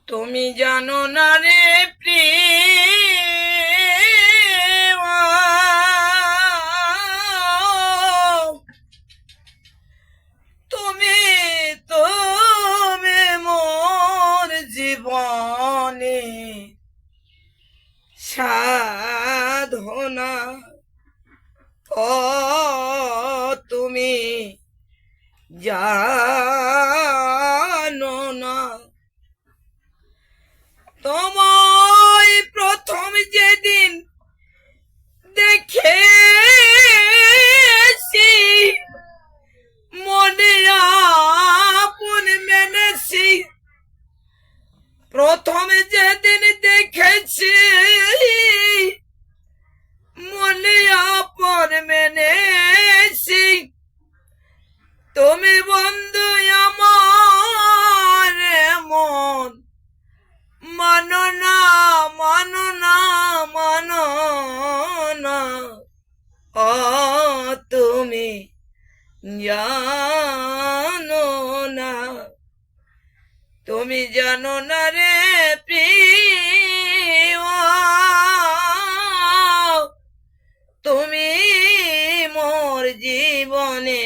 তুমি জানো না রে প্রিয়, তুমি তুমি মোর জীবনে সাধনা। ও তুমি জানো না, তোমায় প্রথম যেদিন দেখেছি, মনে আপন মেনেছি। প্রথম যেদিন দেখেছি, মনে আপন মেনেছি। তুমি বন্ধু আমার মন মানো না, মানো না, মানো না। ও তুমি জানো না, তুমি জানো না রে প্রিয়, তুমি মোর জীবনে